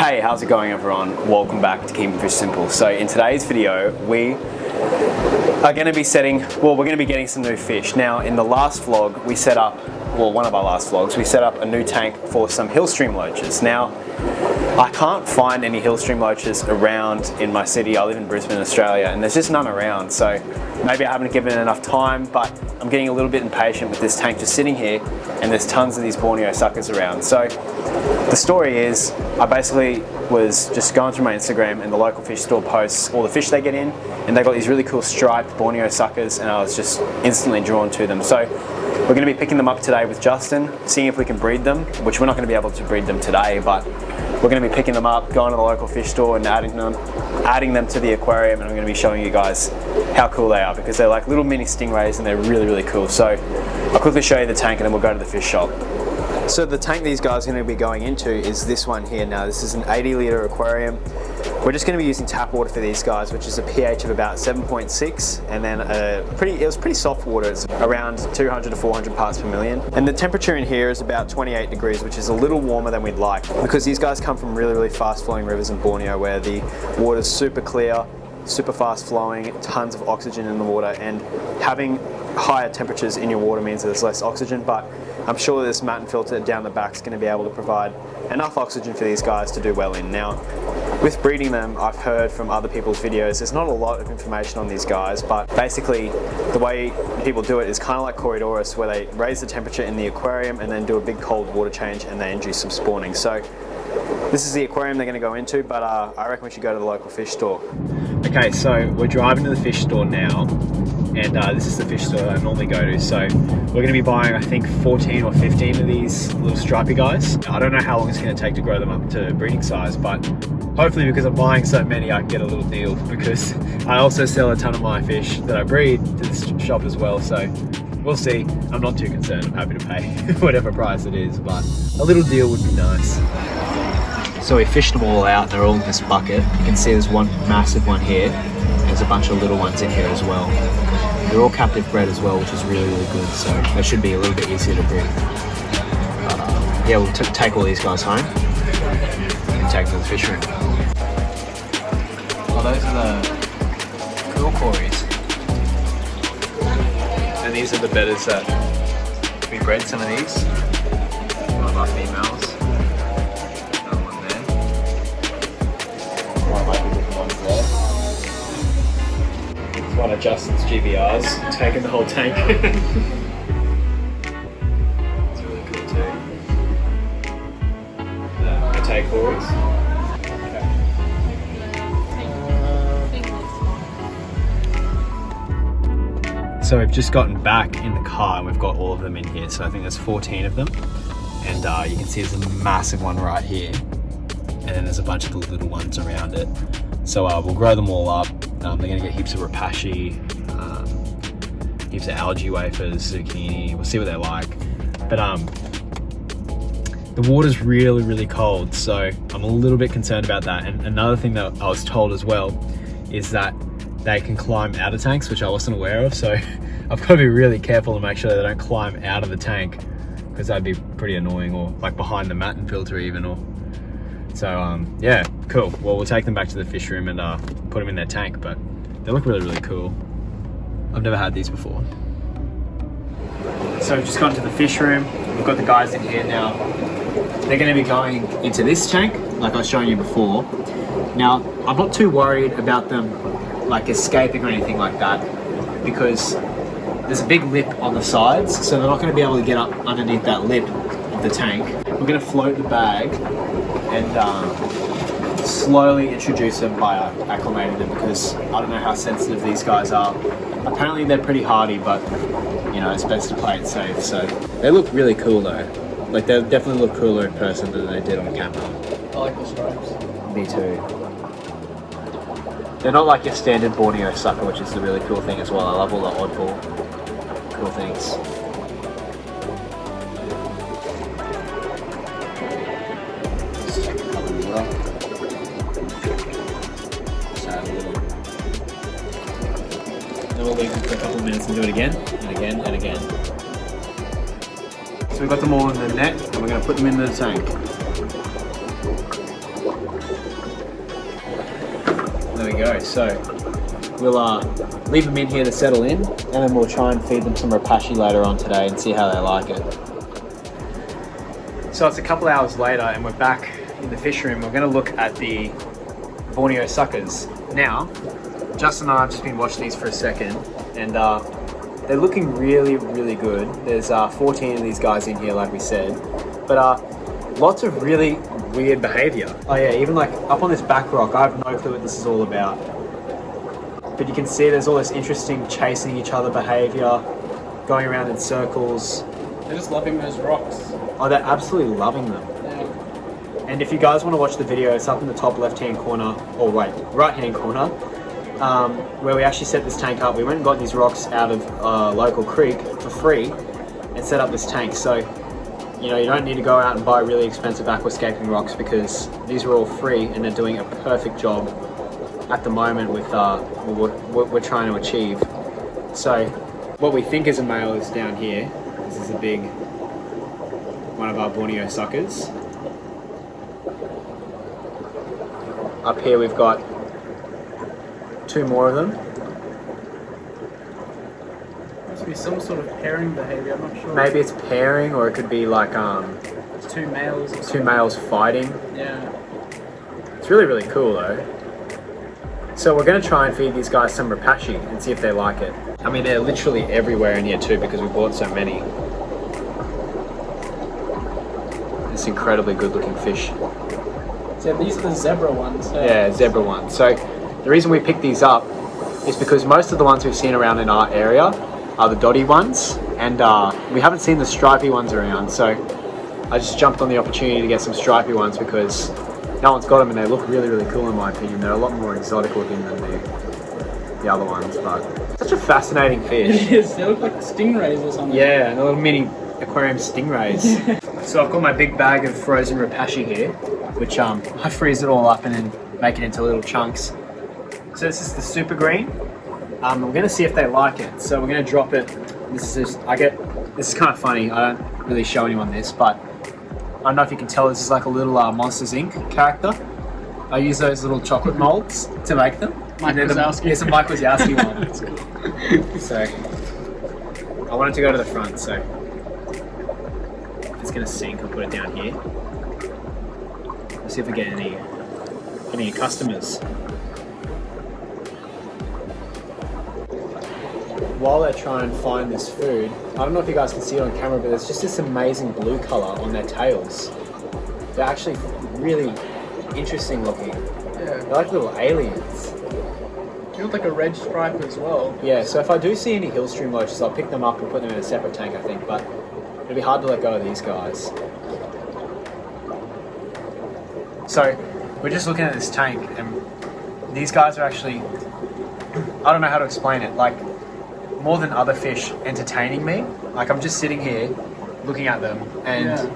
Hey, how's it going everyone? Welcome back to Keeping Fish Simple. So in today's video, we are going to be we're going to be getting some new fish. Now in the last vlog, we set up, one of our last vlogs, we set up a new tank for some hill stream loaches. Now, I can't find any hill stream loaches around in my city. I live in Brisbane, Australia, and there's just none around. So maybe I haven't given it enough time, but I'm getting a little bit impatient with this tank just sitting here, and there's tons of these Borneo suckers around. So the story is, I basically was just going through my Instagram, and the local fish store posts all the fish they get in, and they got these really cool striped Borneo suckers, and I was just instantly drawn to them. So we're going to be picking them up today with Justin, seeing if we can breed them, which we're not going to be able to breed them today, but we're going to be picking them up, going to the local fish store and adding them to the aquarium, and I'm going to be showing you guys how cool they are, because they're like little mini stingrays and they're really, really cool. So I'll quickly show you the tank and then we'll go to the fish shop. So the tank these guys are going to be going into is this one here. Now this is an 80-litre aquarium. We're just going to be using tap water for these guys, which is a pH of about 7.6, and then it was pretty soft water. It's around 200 to 400 parts per million. And the temperature in here is about 28 degrees, which is a little warmer than we'd like, because these guys come from really, really fast flowing rivers in Borneo where the water's super clear, super fast flowing, tons of oxygen in the water, and having higher temperatures in your water means there's less oxygen, but I'm sure this matten filter down the back is going to be able to provide enough oxygen for these guys to do well in. Now, with breeding them, I've heard from other people's videos, there's not a lot of information on these guys, but basically the way people do it is kind of like Corydorus, where they raise the temperature in the aquarium and then do a big cold water change and they induce some spawning. So this is the aquarium they're going to go into, but I reckon we should go to the local fish store. Okay, so we're driving to the fish store now, and this is the fish store I normally go to. So we're going to be buying, I think, 14 or 15 of these little stripy guys. I don't know how long it's going to take to grow them up to breeding size, but hopefully, because I'm buying so many, I can get a little deal, because I also sell a ton of my fish that I breed to this shop as well. So we'll see. I'm not too concerned. I'm happy to pay whatever price it is, but a little deal would be nice. So we fished them all out. They're all in this bucket. You can see there's one massive one here. There's a bunch of little ones in here as well. They're all captive bred as well, which is really, really good. So they should be a little bit easier to breed. Yeah, we'll take all these guys home and take them to the fish room. Oh, those are the cool cories. And these are the bedders that we bred some of these. One of our females. One of Justin's GBRs, taking the whole tank. It's really cool too. I take Corys. Okay. So we've just gotten back in the car and we've got all of them in here. So I think there's 14 of them. And you can see there's a massive one right here. And then there's a bunch of the little ones around it. So we'll grow them all up. They're going to get heaps of rapashi, heaps of algae wafers, zucchini. We'll see what they're like. But the water's really, really cold, so I'm a little bit concerned about that. And another thing that I was told as well is that they can climb out of tanks, which I wasn't aware of. So I've got to be really careful to make sure they don't climb out of the tank, because that'd be pretty annoying, or like behind the matten filter even. Or so yeah, cool. Well, we'll take them back to the fish room and put them in their tank, but they look really, really cool. I've never had these before. So we've just gone to the fish room. We've got the guys in here now. They're going to be going into this tank, like I was showing you before. Now, I'm not too worried about them like escaping or anything like that, because there's a big lip on the sides, so they're not going to be able to get up underneath that lip of the tank. We're going to float the bag and slowly introduce them by acclimating them, because I don't know how sensitive these guys are. Apparently they're pretty hardy, but you know, it's best to play it safe. So they look really cool though. Like they definitely look cooler in person than they did on camera. I like the stripes. Me too. They're not like your standard Borneo sucker, which is the really cool thing as well. I love all the oddball cool things. Then we'll leave them for a couple of minutes and do it again, and again, and again. So we've got them all in the net, and we're going to put them in the tank. There we go. So we'll leave them in here to settle in, and then we'll try and feed them some rapashi later on today and see how they like it. So it's a couple hours later and we're back in the fish room. We're going to look at the Borneo suckers. Now, Justin and I have just been watching these for a second, and they're looking really, really good. There's 14 of these guys in here, like we said, but lots of really weird behavior. Oh yeah, even like up on this back rock, I have no clue what this is all about. But you can see there's all this interesting chasing each other behavior, going around in circles. They're just loving those rocks. Oh, they're absolutely loving them. Yeah. And if you guys want to watch the video, it's up in the top left-hand corner, or wait, right-hand corner, where we actually set this tank up. We went and got these rocks out of a local creek for free and set up this tank. So, you know, you don't need to go out and buy really expensive aquascaping rocks because these are all free and they're doing a perfect job at the moment with what we're trying to achieve. So, what we think is a male is down here. This is a big one of our Borneo suckers. Up here we've got 2 more of them. Must be some sort of pairing behavior, I'm not sure. Maybe it's pairing, or it could be like It's 2 males. Or 2 males fighting. Yeah. It's really, really cool though. So we're going to try and feed these guys some rapashi and see if they like it. I mean, they're literally everywhere in here too because we bought so many. This incredibly good looking fish. So these are the zebra ones. Yeah, zebra ones. So the reason we picked these up is because most of the ones we've seen around in our area are the dotty ones, and we haven't seen the stripy ones around. So I just jumped on the opportunity to get some stripy ones because no one's got them and they look really, really cool in my opinion. They're a lot more exotic looking than the other ones, but such a fascinating fish. It is. They look like stingrays or something. Yeah, and a little mini aquarium stingrays. So I've got my big bag of frozen rapashi here, which I freeze it all up and then make it into little chunks. So this is the super green. I'm gonna see if they like it. So we're gonna drop it. This is kind of funny. I don't really show anyone this, but I don't know if you can tell. This is like a little Monsters Inc. character. I use those little chocolate molds to make them. Mike Wazowski. It's a Mike Wazowski one. That's cool. So I want it to go to the front. So if it's gonna sink, I'll put it down here. Let's see if we get any customers. While they're trying to find this food, I don't know if you guys can see it on camera, but there's just this amazing blue color on their tails. They're actually really interesting looking. Yeah. They're like little aliens. They look like a red stripe as well. Yeah, so if I do see any hill stream loaches, I'll pick them up and put them in a separate tank, I think, but it'll be hard to let go of these guys. So we're just looking at this tank, and these guys are actually, I don't know how to explain it, like more than other fish entertaining me. Like I'm just sitting here looking at them, and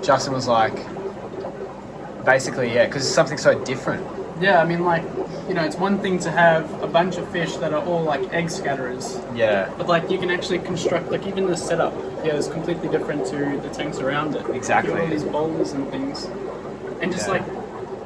Justin was like, basically, yeah, because it's something so different. Yeah, I mean, like, you know, it's one thing to have a bunch of fish that are all like egg scatterers. Yeah. But like you can actually construct, like even the setup here is completely different to the tanks around it. Exactly. You have all these bowls and things. And just like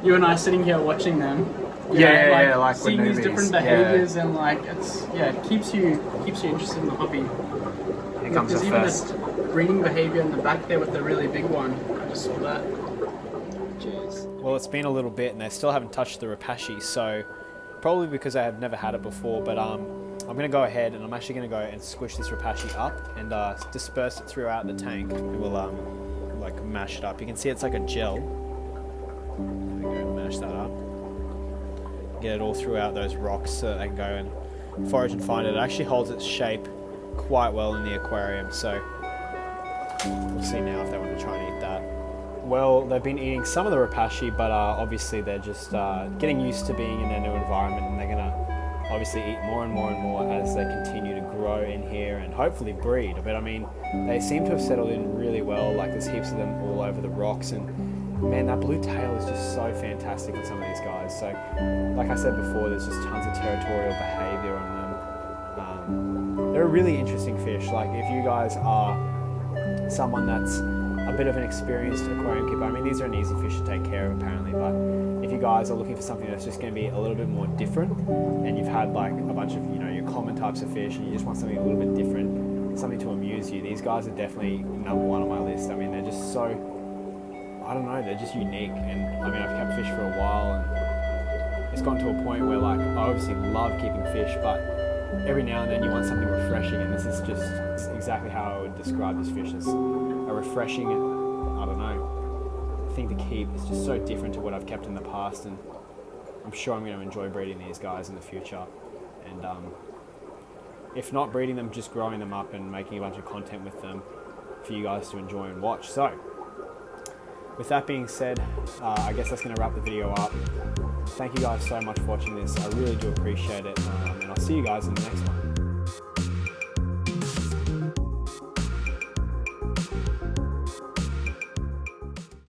you and I sitting here watching them. Like seeing these different behaviors and like it keeps you interested in the hobby. Here comes There's the even first. this breeding behavior in the back there with the really big one. I just saw that. Cheers. Well, it's been a little bit and they still haven't touched the rapashi, so probably because I have never had it before, but I'm going to go ahead and I'm actually going to go and squish this rapashi up and disperse it throughout the tank, and we'll like mash it up. You can see it's like a gel. There we go, mash that up. Get it all throughout those rocks so that they can go and forage and find it. It actually holds its shape quite well in the aquarium, so we'll see now if they want to try and eat that. Well, they've been eating some of the rapashi, but obviously they're just getting used to being in their new environment, and they're going to obviously eat more and more and more as they continue to grow in here and hopefully breed. But I mean, they seem to have settled in really well. Like there's heaps of them all over the rocks, and man, that blue tail is just so fantastic on some of these guys. So like I said before, there's just tons of territorial behavior on them. They're a really interesting fish. Like if you guys are someone that's a bit of an experienced aquarium keeper, I mean these are an easy fish to take care of apparently, but if you you guys are looking for something that's just going to be a little bit more different, and you've had like a bunch of, you know, your common types of fish, and you just want something a little bit different, something to amuse you, these guys are definitely number one on my list. I mean, they're just so, I don't know, they're just unique. And I mean, I've kept fish for a while, and it's gotten to a point where like I obviously love keeping fish, but every now and then you want something refreshing, and this is just exactly how I would describe this fish, as a refreshing, I don't know, thing to keep. It's just so different to what I've kept in the past, and I'm sure I'm going to enjoy breeding these guys in the future. And if not breeding them, just growing them up and making a bunch of content with them for you guys to enjoy and watch. So with that being said, I guess that's going to wrap the video up. Thank you guys so much for watching this. I really do appreciate it, and I'll see you guys in the next one.